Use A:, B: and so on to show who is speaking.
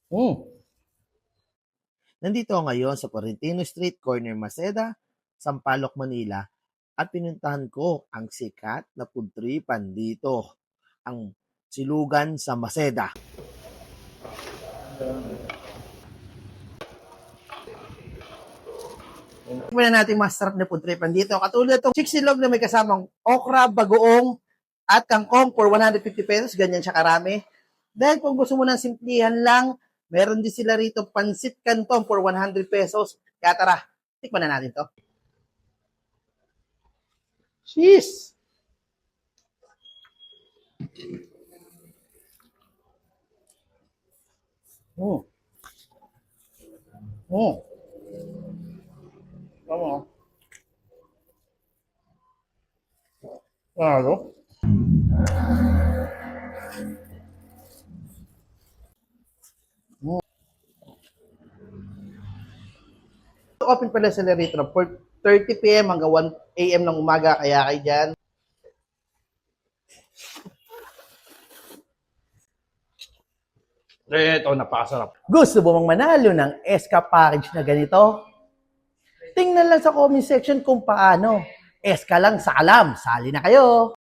A: Mm. Nandito ako ngayon sa Correntino Street, Corner Maceda, Sampaloc, Manila at pinuntahan ko ang sikat na food tripan dito, ang Silugan sa Maceda. Tingnan natin masarap na food tripan dito. Katulad itong chiksilog na may kasamang okra, bagoong at kangkong for 150 pesos. Ganyan siya karami. Dahil kung gusto mo ng simplihan lang, meron din sila rito pansit canton for 100 pesos. Kaya tara, tikman na natin to. Cheese! Mm. Mm. Tama. Ano? Mm. Open pala sila rito na 4:30 p.m. hanggang 1 a.m. ng umaga. Kaya kayo dyan. Ito, napakasarap. Gusto mo mang manalo ng SK package na ganito? Tingnan lang sa comment section kung paano. SK lang sa alam. Sali na kayo!